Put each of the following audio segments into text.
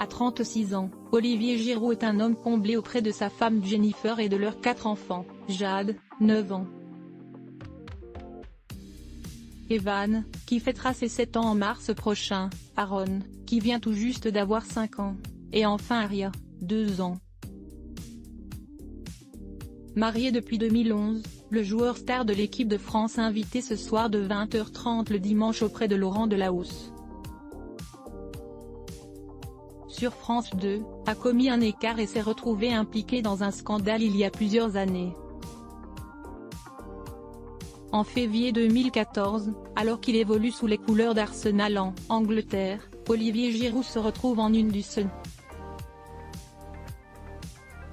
À 36 ans, Olivier Giroud est un homme comblé auprès de sa femme Jennifer et de leurs 4 enfants, Jade, 9 ans. Evan, qui fêtera ses 7 ans en mars prochain, Aaron, qui vient tout juste d'avoir 5 ans, et enfin Aria, 2 ans. Marié depuis 2011, le joueur star de l'équipe de France invité ce soir de 20h30 le dimanche auprès de Laurent Delahousse sur France 2, a commis un écart et s'est retrouvé impliqué dans un scandale il y a plusieurs années. En février 2014, alors qu'il évolue sous les couleurs d'Arsenal en Angleterre, Olivier Giroud se retrouve en une du Sun.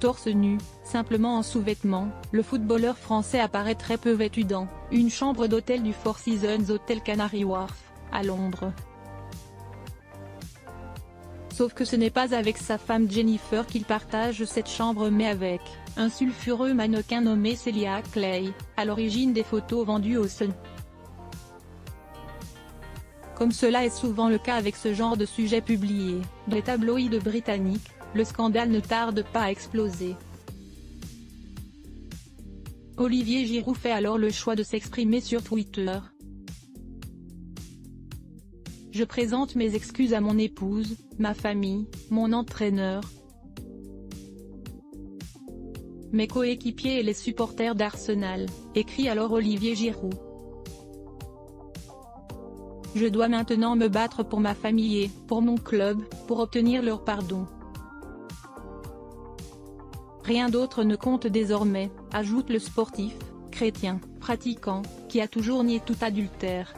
Torse nu, simplement en sous-vêtements, le footballeur français apparaît très peu vêtu dans une chambre d'hôtel du Four Seasons Hotel Canary Wharf, à Londres. Sauf que ce n'est pas avec sa femme Jennifer qu'il partage cette chambre mais avec un sulfureux mannequin nommé Celia Clay, à l'origine des photos vendues au Sun. Comme cela est souvent le cas avec ce genre de sujet publié dans les tabloïds britanniques, le scandale ne tarde pas à exploser. Olivier Giroud fait alors le choix de s'exprimer sur Twitter. Je présente mes excuses à mon épouse, ma famille, mon entraîneur, mes coéquipiers et les supporters d'Arsenal, écrit alors Olivier Giroud. Je dois maintenant me battre pour ma famille et pour mon club, pour obtenir leur pardon. Rien d'autre ne compte désormais, ajoute le sportif, chrétien, pratiquant, qui a toujours nié tout adultère.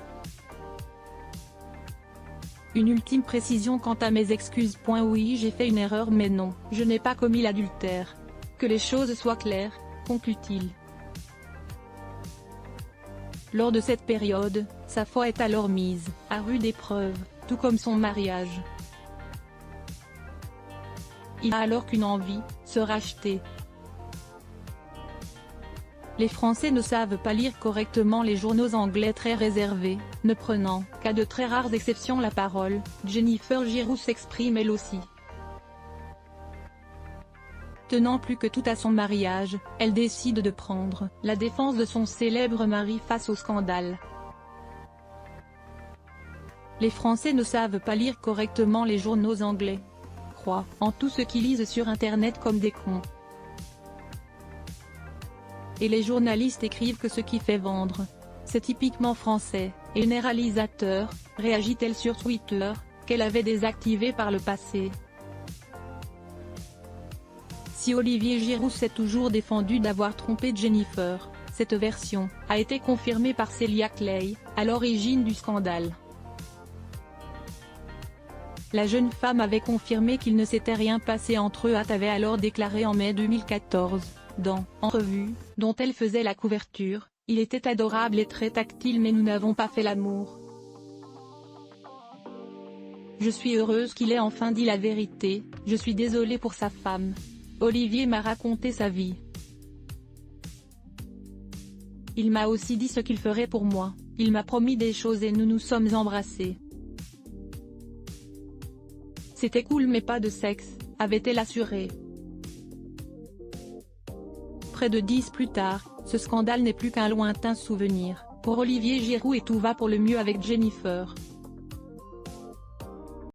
Une ultime précision quant à mes excuses. Oui, j'ai fait une erreur mais non, je n'ai pas commis l'adultère. Que les choses soient claires, conclut-il. Lors de cette période, sa foi est alors mise à rude épreuve, tout comme son mariage. Il a alors qu'une envie, se racheter. Les Français ne savent pas lire correctement les journaux anglais très réservés, ne prenant qu'à de très rares exceptions la parole. Jennifer Giroud s'exprime elle aussi. Tenant plus que tout à son mariage, elle décide de prendre la défense de son célèbre mari face au scandale. Les Français ne savent pas lire correctement les journaux anglais. Croient en tout ce qu'ils lisent sur Internet comme des cons. Et les journalistes écrivent que ce qui fait vendre, c'est typiquement français, et généralisateur, réagit-elle sur Twitter, qu'elle avait désactivé par le passé. Si Olivier Giroud s'est toujours défendu d'avoir trompé Jennifer, cette version a été confirmée par Celia Clay, à l'origine du scandale. La jeune femme avait confirmé qu'il ne s'était rien passé entre eux, avait alors déclaré en mai 2014. Dans « En revue », dont elle faisait la couverture, « Il était adorable et très tactile mais nous n'avons pas fait l'amour. Je suis heureuse qu'il ait enfin dit la vérité, je suis désolée pour sa femme. Olivier m'a raconté sa vie. Il m'a aussi dit ce qu'il ferait pour moi, il m'a promis des choses et nous nous sommes embrassés. C'était cool mais pas de sexe, avait-elle assuré. Près de 10 plus tard, ce scandale n'est plus qu'un lointain souvenir pour Olivier Giroud et tout va pour le mieux avec Jennifer.